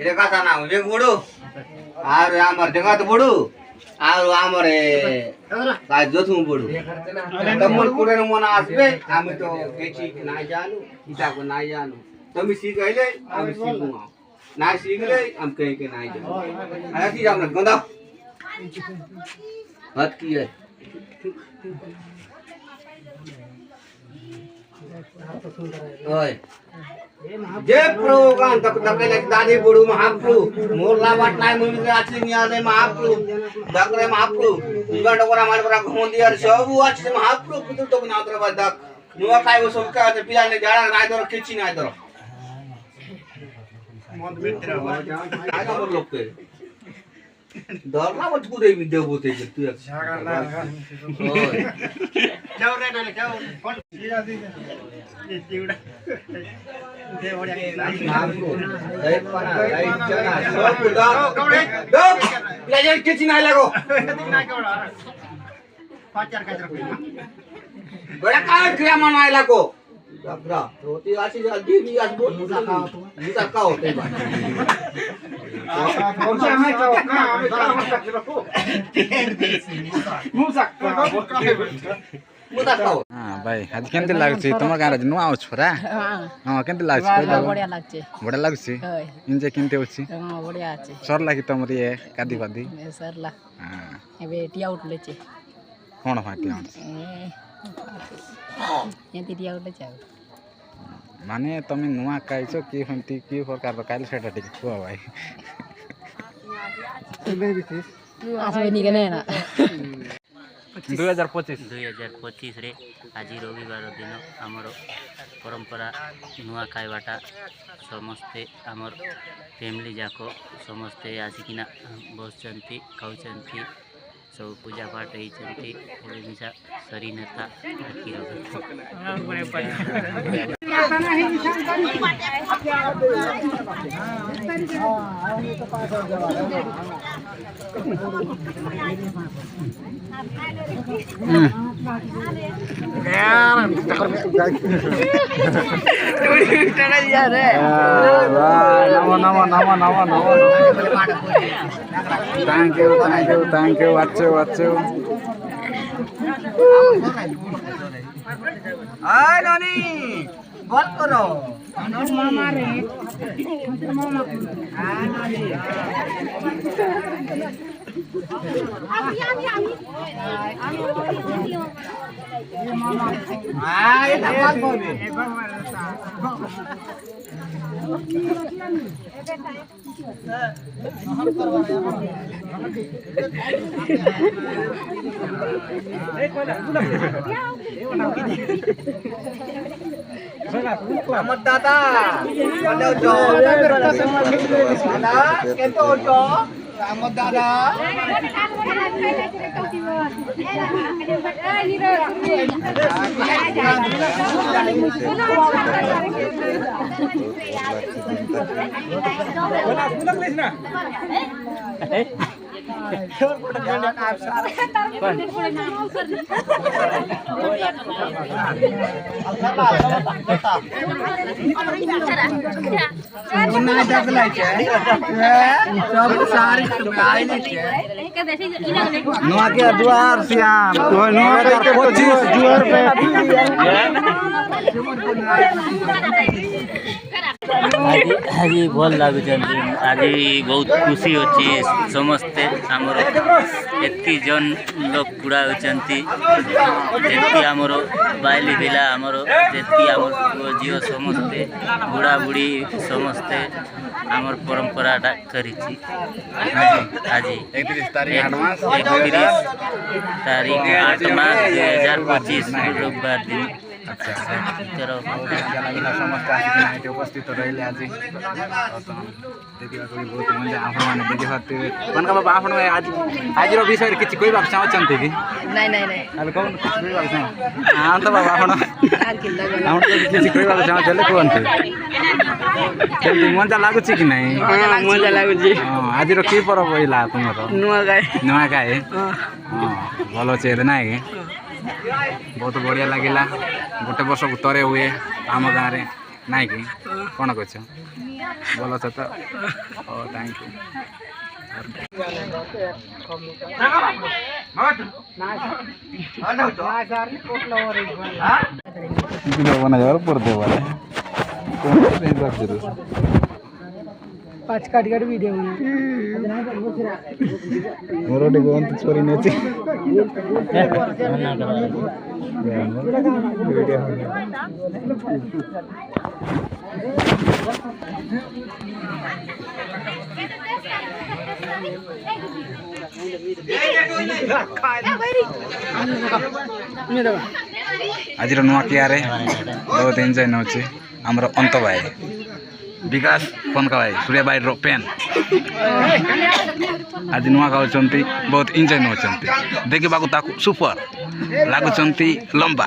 এটা কথা না বেগ বড় আর আমার দেখা তো বড় আর আমার কাজ যথু বড় তোমার করে মন আসবে আমি তো কিছু না জানো ইটা को না জানো তুমি শিখাইলে আমি শিখবো না শিখলে আমি কই के না জানো আরে কি আমরা গंदा बात की है ओए जे प्रोग्राम तक तक दादी बड़ू महाप्रभु मोरला बाटनाय मुनि आछि नियाले महाप्रभु दकरे महाप्रभु इबा डोरा मार बरा घुम दियार सब आछि महाप्रभु पुतु तो ना तर बदक नुवा खाइबो सब का पिला ने जाड़ा नाय दर किछि नाय दर मन बेटर आगा मोर लोक के दरला मत कुदे वीडियो बोते तू ओए जाओ रे नाले जाओ कोन सीधा दी ये चिवड़ा दे बढ़िया ए पाना ए चना सब उड़ा दो ले जा किछि ना लागो ना केवड़ा पाचार का तरफ बड़ा का क्रिया मनाय लागो डबरा रोटी आसी जल्दी भी आस बोल मुसा का होते बा मुसा में का मुसा हां भाई आज केमते लागछि तमर गारा नुआ आउछ छोरा हां केमते लागछि बढ़िया लागछि बड़ा लागछि इंजे केमते होछि हां बढ़िया अछि सरला कि तमर ये कादी कादी सरला हां एबे टिया उठले छे कोन फाटी आउछ ये टिया उठले छे माने तमे नुआ काइछो की फंती की प्रकार काइल सेटा ठीक को भाई एबे बिथिस आसे नि गने ना 2025 रे आज रविवार दिन आमर परंपरा नुआ खाइबाटा समस्ते आमर फैमिली जाक समस्ते आसिकिना बसचंती खाउचंती सब पूजा पाठ होइचंती मिसा सरी नेता Thank you. Watch. आय नानी बात करो मामा रे मामा आय धमाल बोले Selamat datang. Ada Ojo. Ada Kento Ojo. Selamat datang. Juar siang 2025 juar आज भल लगुच आज बहुत खुशी अच्छी समस्ते आमर एति जन लोग पुड़ा होती जी आमर बाइली पिला आमर जी आमर झील समस्ते बुढ़ा बुढ़ी समस्ते आमर परंपराटा करी आज 31 तारीख 8 मार्च 2025 रविवार दिन अच्छा समस्त उपस्थित रही आज देखा बहुत मजा आपने देखी पारे कनका बाबा आप आज विषय किसी कहवाक चाहते कि नहीं कौन किसी कहवाक हाँ तो बाबा किसी कहवाक चाहते कहते मजा लगुच कि नहीं मजा लगुच आज कि पर्व पड़ा तुम नुआ खाए भल अच्छे ना कि बहुत बढ़िया लगिला गोटे वर्ष तरे हुए आम गाँव में नाई कि कौन कह भल अछ तो थैंक यू बना जा पड़ते वाले पाँच काट वीडियो मोर गोटे छोरी नहीं आज नुआ कियारे बहुत एंजॉय नौचे आमर अंत भाई विकास पनका भाई सूर्या भाई पेन आज नुआ गाँव बहुत एंजॉय नौकरी देखा सुपर लगुच लंबा